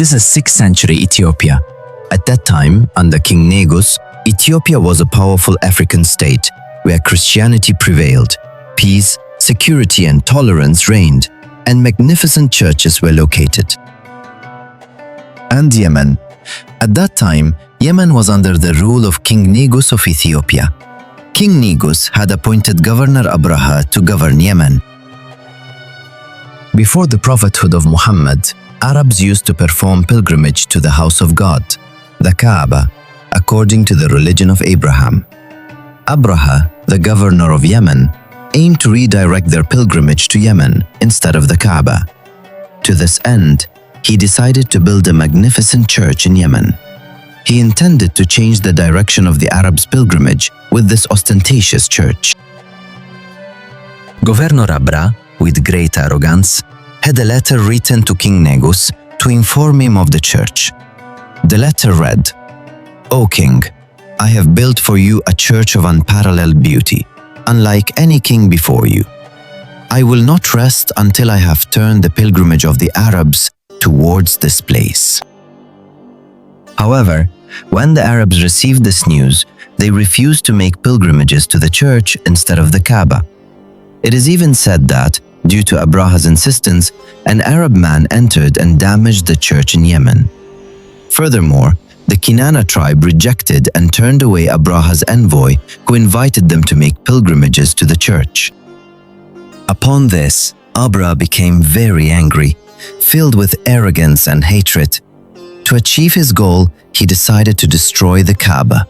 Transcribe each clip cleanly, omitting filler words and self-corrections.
This is 6th century Ethiopia. At that time, under King Negus, Ethiopia was a powerful African state where Christianity prevailed, peace, security and tolerance reigned, and magnificent churches were located. And Yemen. At that time, Yemen was under the rule of King Negus of Ethiopia. King Negus had appointed Governor Abraha to govern Yemen. Before the prophethood of Muhammad, Arabs used to perform pilgrimage to the house of God, the Kaaba, according to the religion of Abraham. Abraha, the governor of Yemen, aimed to redirect their pilgrimage to Yemen instead of the Kaaba. To this end, he decided to build a magnificent church in Yemen. He intended to change the direction of the Arabs' pilgrimage with this ostentatious church. Governor Abraha, with great arrogance, had a letter written to King Negus to inform him of the church. The letter read, "O king, I have built for you a church of unparalleled beauty, unlike any king before you. I will not rest until I have turned the pilgrimage of the Arabs towards this place." However, when the Arabs received this news, they refused to make pilgrimages to the church instead of the Kaaba. It is even said that, due to Abraha's insistence, an Arab man entered and damaged the church in Yemen. Furthermore, the Kinana tribe rejected and turned away Abraha's envoy who invited them to make pilgrimages to the church. Upon this, Abraha became very angry, filled with arrogance and hatred. To achieve his goal, he decided to destroy the Kaaba.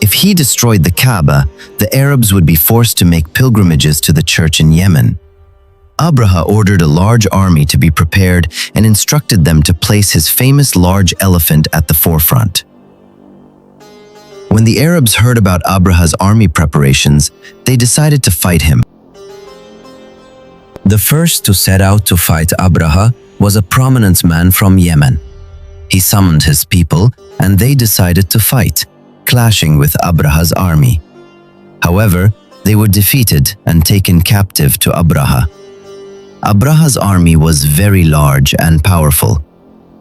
If he destroyed the Kaaba, the Arabs would be forced to make pilgrimages to the church in Yemen. Abraha ordered a large army to be prepared and instructed them to place his famous large elephant at the forefront. When the Arabs heard about Abraha's army preparations, they decided to fight him. The first to set out to fight Abraha was a prominent man from Yemen. He summoned his people and they decided to fight, clashing with Abraha's army. However, they were defeated and taken captive to Abraha. Abraha's army was very large and powerful.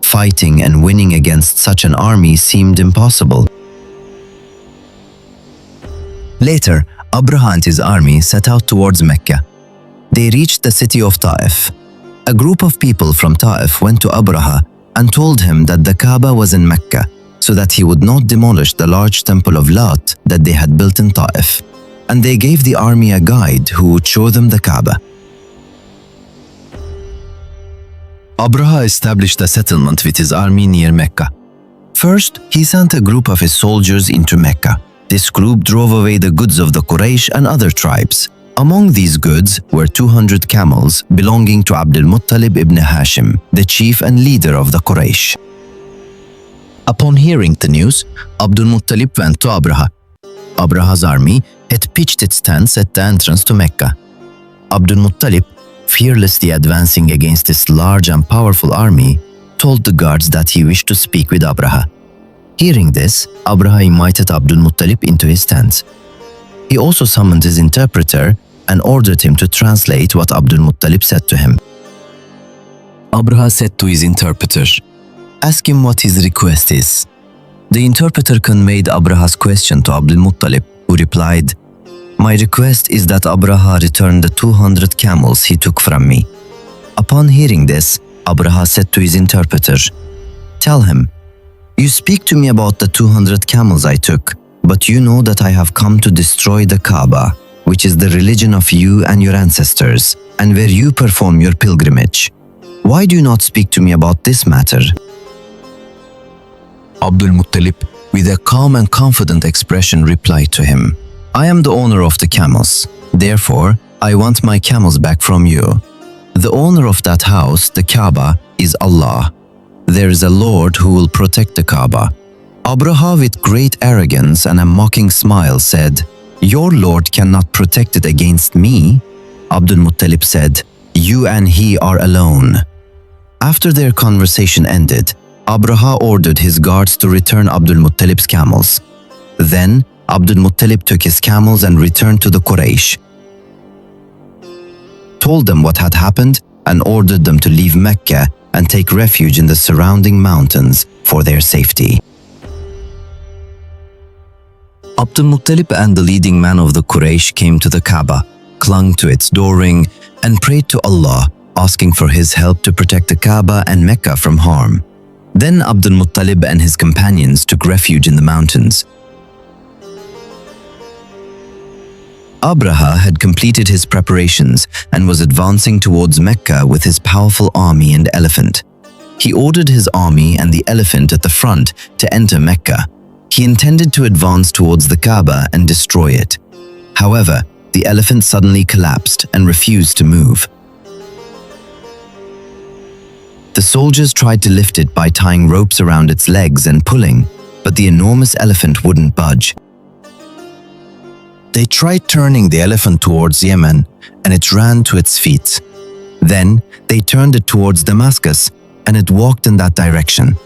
Fighting and winning against such an army seemed impossible. Later, Abraha and his army set out towards Mecca. They reached the city of Ta'if. A group of people from Ta'if went to Abraha and told him that the Kaaba was in Mecca, so that he would not demolish the large temple of Lat that they had built in Ta'if. And they gave the army a guide who would show them the Kaaba. Abraha established a settlement with his army near Mecca. First, he sent a group of his soldiers into Mecca. This group drove away the goods of the Quraysh and other tribes. Among these goods were 200 camels belonging to Abdul Muttalib ibn Hashim, the chief and leader of the Quraysh. Upon hearing the news, Abdul Muttalib went to Abraha. Abraha's army had pitched its tents at the entrance to Mecca. Abdul Muttalib, fearlessly advancing against this large and powerful army, told the guards that he wished to speak with Abraha. Hearing this, Abraha invited Abdul Muttalib into his tent. He also summoned his interpreter and ordered him to translate what Abdul Muttalib said to him. Abraha said to his interpreter, "Ask him what his request is." The interpreter conveyed Abraha's question to Abdul Muttalib, who replied, "My request is that Abraha return the 200 camels he took from me." Upon hearing this, Abraha said to his interpreter, "Tell him, you speak to me about the 200 camels I took, but you know that I have come to destroy the Kaaba, which is the religion of you and your ancestors, and where you perform your pilgrimage. Why do you not speak to me about this matter?" Abdul Muttalib, with a calm and confident expression, replied to him, "I am the owner of the camels. Therefore, I want my camels back from you. The owner of that house, the Kaaba, is Allah. There is a Lord who will protect the Kaaba." Abraha, with great arrogance and a mocking smile, said, "Your Lord cannot protect it against me." Abdul Muttalib said, "You and he are alone." After their conversation ended, Abraha ordered his guards to return Abdul Muttalib's camels. Then, Abdul Muttalib took his camels and returned to the Quraysh, told them what had happened, and ordered them to leave Mecca and take refuge in the surrounding mountains for their safety. Abdul Muttalib and the leading man of the Quraysh came to the Kaaba, clung to its door-ring, and prayed to Allah, asking for His help to protect the Kaaba and Mecca from harm. Then Abdul Muttalib and his companions took refuge in the mountains. Abraha had completed his preparations and was advancing towards Mecca with his powerful army and elephant. He ordered his army and the elephant at the front to enter Mecca. He intended to advance towards the Kaaba and destroy it. However, the elephant suddenly collapsed and refused to move. The soldiers tried to lift it by tying ropes around its legs and pulling, but the enormous elephant wouldn't budge. They tried turning the elephant towards Yemen, and it ran to its feet. Then, they turned it towards Damascus, and it walked in that direction.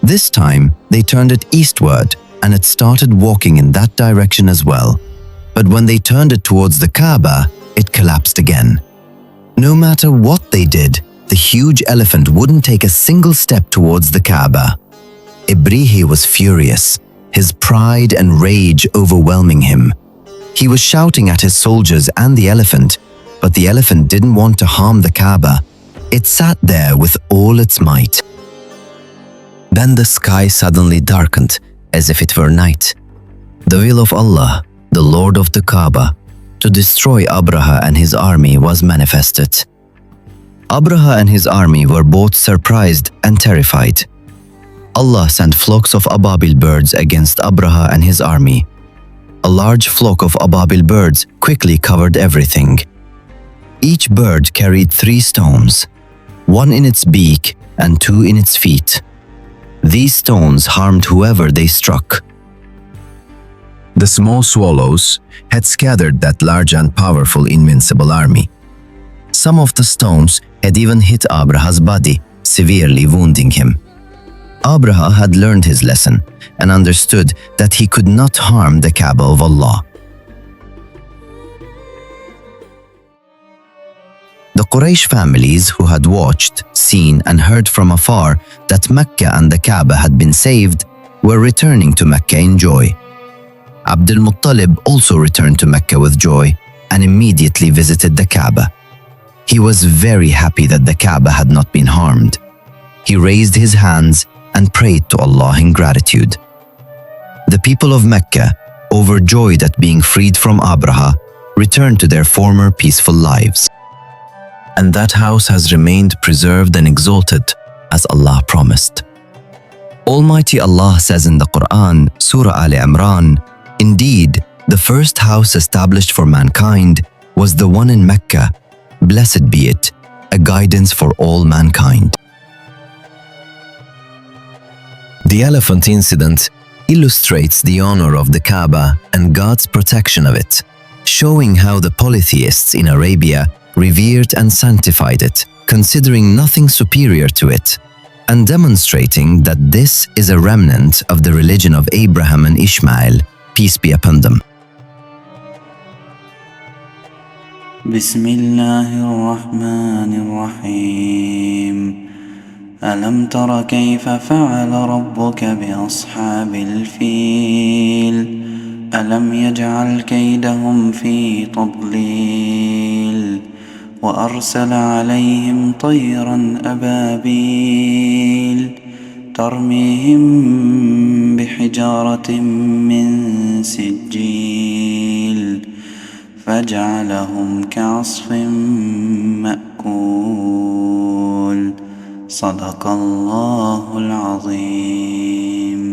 This time, they turned it eastward, and it started walking in that direction as well. But when they turned it towards the Kaaba, it collapsed again. No matter what they did, the huge elephant wouldn't take a single step towards the Kaaba. Abraha was furious, his pride and rage overwhelming him. He was shouting at his soldiers and the elephant, but the elephant didn't want to harm the Kaaba. It sat there with all its might. Then the sky suddenly darkened, as if it were night. The will of Allah, the Lord of the Kaaba, to destroy Abraha and his army was manifested. Abraha and his army were both surprised and terrified. Allah sent flocks of ababil birds against Abraha and his army. A large flock of ababil birds quickly covered everything. Each bird carried 3 stones, 1 in its beak and 2 in its feet. These stones harmed whoever they struck. The small swallows had scattered that large and powerful invincible army. Some of the stones had even hit Abraha's body, severely wounding him. Abraha had learned his lesson and understood that he could not harm the Kaaba of Allah. The Quraysh families who had watched, seen and heard from afar that Mecca and the Kaaba had been saved were returning to Mecca in joy. Abdul Muttalib also returned to Mecca with joy and immediately visited the Kaaba. He was very happy that the Kaaba had not been harmed. He raised his hands and prayed to Allah in gratitude. The people of Mecca, overjoyed at being freed from Abraha, returned to their former peaceful lives. And that house has remained preserved and exalted, as Allah promised. Almighty Allah says in the Quran, Surah Al-Imran, "Indeed, the first house established for mankind was the one in Mecca. Blessed be it, a guidance for all mankind." The elephant incident illustrates the honor of the Kaaba and God's protection of it, showing how the polytheists in Arabia revered and sanctified it, considering nothing superior to it, and demonstrating that this is a remnant of the religion of Abraham and Ishmael, peace be upon them. بسم الله الرحمن الرحيم ألم تر كيف فعل ربك بأصحاب الفيل ألم يجعل كيدهم في تضليل وأرسل عليهم طيرا أبابيل ترميهم بحجارة من سجيل فجعلهم كعصف مأكول صدق الله العظيم.